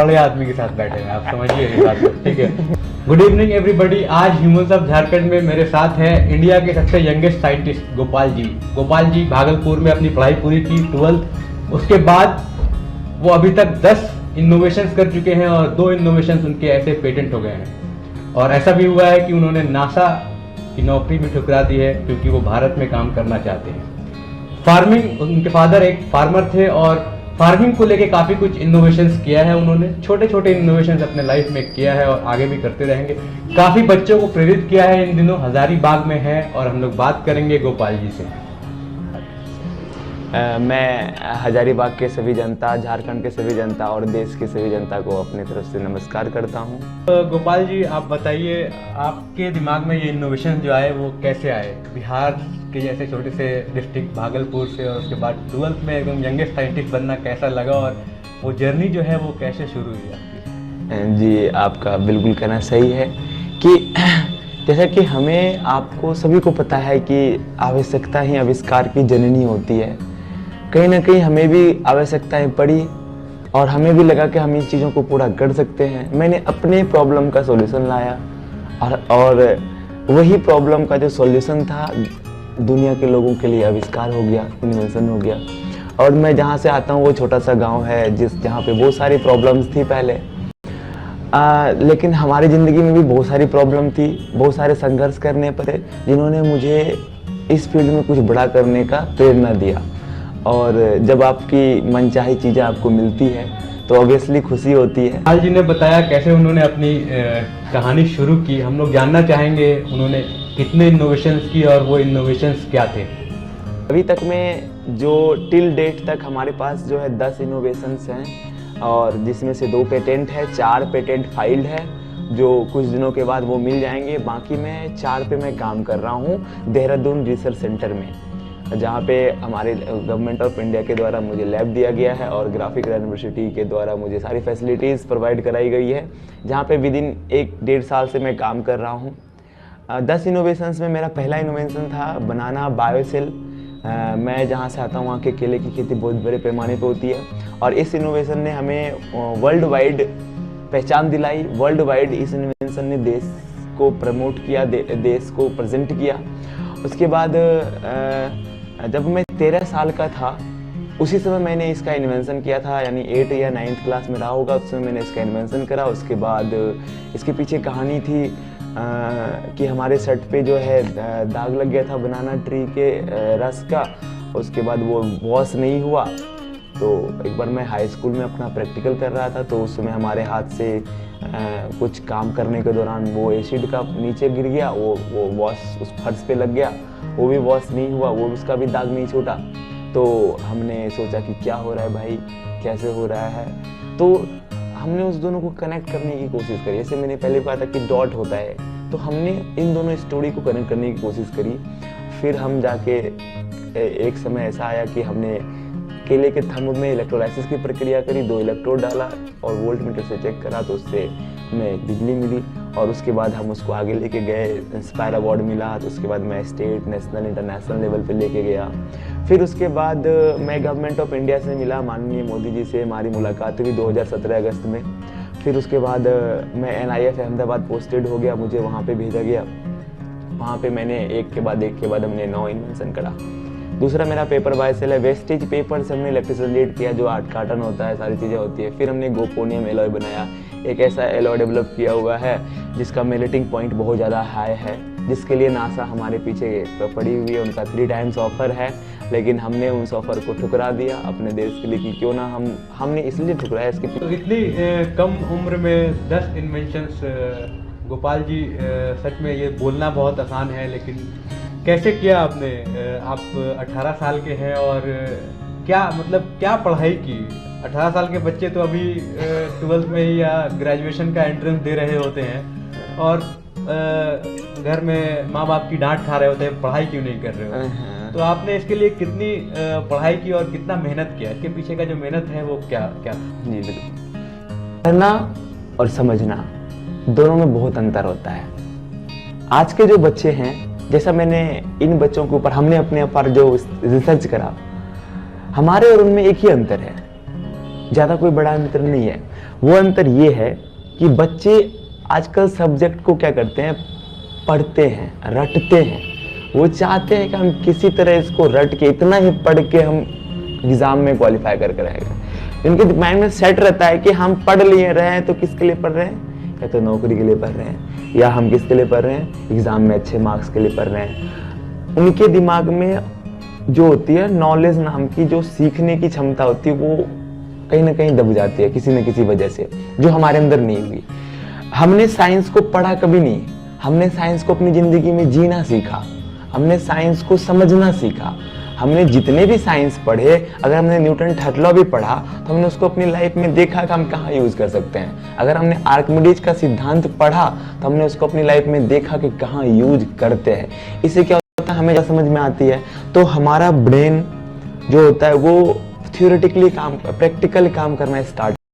बड़े आदमी के साथ बैठे हैं, आप समझिए इस बात को, ठीक है। Good evening everybody. आज ह्यूमंस ऑफ झारखंड में मेरे साथ हैं इंडिया के सबसे यंगेस्ट साइंटिस्ट गोपाल जी। गोपाल जी भागलपुर में अपनी पढ़ाई पूरी की 12th, उसके बाद वो अभी तक 10 इनोवेशंस कर चुके हैं और 2 इनोवेशंस उनके ऐसे पेटेंट हो गए हैं। और ऐसा भी हुआ है कि उन्होंने नासा की नौकरी भी ठुकरा दी है क्योंकि वो भारत में काम करना चाहते हैं। फार्मिंग, उनके फादर एक फार्मर थे और फार्मिंग को लेके काफ़ी कुछ इनोवेशंस किया है उन्होंने। छोटे छोटे इनोवेशंस अपने लाइफ में किया है और आगे भी करते रहेंगे। काफ़ी बच्चों को प्रेरित किया है, इन दिनों हजारीबाग में है और हम लोग बात करेंगे गोपाल जी से। मैं हजारीबाग के सभी जनता, झारखंड के सभी जनता और देश के सभी जनता को अपनी तरफ से नमस्कार करता हूं। गोपाल जी आप बताइए, आपके दिमाग में ये इनोवेशन जो आए वो कैसे आए? बिहार के जैसे छोटे से डिस्ट्रिक्ट भागलपुर से, और उसके बाद 12th में एकदम यंगेस्ट साइंटिस्ट बनना कैसा लगा और वो जर्नी जो है वो कैसे शुरू हुई आपकी? जी, आपका बिल्कुल कहना सही है कि जैसा कि हमें, आपको सभी को पता है कि आवश्यकता ही आविष्कार की जननी होती है। कहीं ना कहीं हमें भी आवश्यकताएं पड़ी और हमें भी लगा कि हम इन चीज़ों को पूरा कर सकते हैं। मैंने अपने प्रॉब्लम का सॉल्यूशन लाया और वही प्रॉब्लम का जो सॉल्यूशन था दुनिया के लोगों के लिए आविष्कार हो गया, इन्वेंशन हो गया। और मैं जहाँ से आता हूँ वो छोटा सा गांव है जहाँ पे बहुत सारी प्रॉब्लम्स थी पहले, लेकिन हमारी ज़िंदगी में भी बहुत सारी प्रॉब्लम थी, बहुत सारे संघर्ष करने पड़े जिन्होंने मुझे इस फील्ड में कुछ बड़ा करने का प्रेरणा दिया। और जब आपकी मनचाही चीज़ें आपको मिलती है तो ऑब्वियसली खुशी होती है। गोपाल जी ने बताया कैसे उन्होंने अपनी कहानी शुरू की। हम लोग जानना चाहेंगे उन्होंने कितने इनोवेशंस की और वो इनोवेशंस क्या थे। अभी तक में जो टिल डेट तक हमारे पास जो है 10 इनोवेशंस हैं और जिसमें से 2 पेटेंट है, 4 पेटेंट फाइल्ड है जो कुछ दिनों के बाद वो मिल जाएंगे। बाकी मैं 4 पे मैं काम कर रहा हूँ देहरादून रिसर्च सेंटर में, जहाँ पे हमारे गवर्नमेंट ऑफ इंडिया के द्वारा मुझे लैब दिया गया है और ग्राफिकल यूनिवर्सिटी के द्वारा मुझे सारी फैसिलिटीज़ प्रोवाइड कराई गई है, जहाँ पे विदिन 1-1.5 साल से मैं काम कर रहा हूँ। 10 इनोवेशंस में मेरा पहला इनोवेशन था बनाना बायोसेल। मैं जहाँ से आता हूँ वहाँ के केले की खेती बहुत बड़े पैमाने पर होती है और इस इनोवेशन ने हमें वर्ल्ड वाइड पहचान दिलाई। वर्ल्ड वाइड इस इनोवेशन ने देश को प्रमोट किया, देश को प्रेजेंट किया। उसके बाद जब मैं 13 साल का था उसी समय मैंने इसका इन्वेंशन किया था, यानी 8 या 9th क्लास में रहा होगा, उस समय मैंने इसका इन्वेंशन करा। उसके बाद इसके पीछे कहानी थी कि हमारे शर्ट पे जो है दाग लग गया था बनाना ट्री के रस का। उसके बाद वो वॉश नहीं हुआ, तो एक बार मैं हाई स्कूल में अपना प्रैक्टिकल कर रहा था तो उस समय हमारे हाथ से कुछ काम करने के दौरान वो एसिड का नीचे गिर गया, वो वॉश उस फर्श पे लग गया, वो भी वॉश नहीं हुआ, वो उसका भी दाग नहीं छूटा। तो हमने सोचा कि क्या हो रहा है भाई, कैसे हो रहा है। तो हमने उस दोनों को कनेक्ट करने की कोशिश करी। जैसे मैंने पहले कहा था कि डॉट होता है, तो हमने इन दोनों स्टोरी को कनेक्ट करने की कोशिश करी। फिर हम जाके एक समय ऐसा आया कि हमने केले के थंब में इलेक्ट्रोलाइसिस की प्रक्रिया करी, 2 इलेक्ट्रोड डाला और वोल्ट मीटर से चेक करा तो उससे हमें बिजली मिली। और उसके बाद हम उसको आगे लेके गए, इंस्पायर अवार्ड मिला। तो उसके बाद मैं स्टेट, नेशनल, इंटरनेशनल लेवल पे लेके गया। फिर उसके बाद मैं गवर्नमेंट ऑफ इंडिया से मिला, माननीय मोदी जी से हमारी मुलाकात हुई 2017 अगस्त में। फिर उसके बाद मैं NIF अहमदाबाद पोस्टेड हो गया, मुझे वहाँ पे भेजा गया। वहाँ पे मैंने एक के बाद हमने 9 इन्वेंशन करा। दूसरा मेरा पेपर बायोसेल है। वेस्टेज पेपर से हमने इलेक्ट्रिसिटी किया, जो आर्ट कार्टन होता है, सारी चीज़ें होती है। फिर हमने गोपोनियम एलॉय बनाया, एक ऐसा एलॉय डेवलप किया हुआ है जिसका मेल्टिंग पॉइंट बहुत ज़्यादा हाई है, जिसके लिए नासा हमारे पीछे पड़ी हुई है। उनका 3 टाइम्स ऑफर है, लेकिन हमने उस ऑफर को ठुकरा दिया अपने देश के लिए कि क्यों ना हमने इसलिए ठुकराया इसके। तो इतनी कम उम्र में 10 इन्वेंशंस, गोपाल जी सच में ये बोलना बहुत आसान है, लेकिन कैसे किया आपने? आप 18 साल के हैं और क्या पढ़ाई की? 18 साल के बच्चे तो अभी 12th में ही या ग्रेजुएशन का एंट्रेंस दे रहे होते हैं और घर में माँ बाप की डांट खा रहे होते हैं, पढ़ाई क्यों नहीं कर रहे हो? तो आपने इसके लिए कितनी पढ़ाई की और कितना मेहनत किया? इसके पीछे का जो मेहनत है वो क्या क्या? जी बिल्कुल, पढ़ना और समझना दोनों में बहुत अंतर होता है। आज के जो बच्चे हैं, जैसा मैंने इन बच्चों के ऊपर, हमने अपने ऊपर जो रिसर्च करा, हमारे और उनमें एक ही अंतर है, ज़्यादा कोई बड़ा अंतर नहीं है। वो अंतर ये है कि बच्चे आजकल सब्जेक्ट को क्या करते हैं, पढ़ते हैं, रटते हैं। वो चाहते हैं कि हम किसी तरह इसको रट के, इतना ही पढ़ के हम एग्जाम में क्वालिफाई करके रहेंगे। इनके माइंड में सेट रहता है कि हम पढ़ लिए रहे हैं तो किसके लिए पढ़ रहे हैं, या तो नौकरी के लिए पढ़ रहे हैं, या हम किसके लिए पढ़ रहे हैं, एग्जाम में अच्छे मार्क्स के लिए पढ़ रहे हैं। उनके दिमाग में जो होती है नॉलेज नाम की, जो सीखने की क्षमता होती है, वो कहीं ना कहीं दब जाती है किसी न किसी वजह से, जो हमारे अंदर नहीं हुई। हमने साइंस को पढ़ा कभी नहीं, हमने साइंस को अपनी जिंदगी में जीना सीखा, हमने साइंस को समझना सीखा। हमने जितने भी साइंस पढ़े, अगर हमने न्यूटन थर्ड लॉ भी पढ़ा तो हमने उसको अपनी लाइफ में देखा कि हम कहाँ यूज कर सकते हैं। अगर हमने आर्किमिडीज का सिद्धांत पढ़ा तो हमने उसको अपनी लाइफ में देखा कि कहाँ यूज करते हैं। इससे क्या होता है, हमें जब समझ में आती है तो हमारा ब्रेन जो होता है वो थियोरेटिकली काम, प्रैक्टिकली काम करना स्टार्ट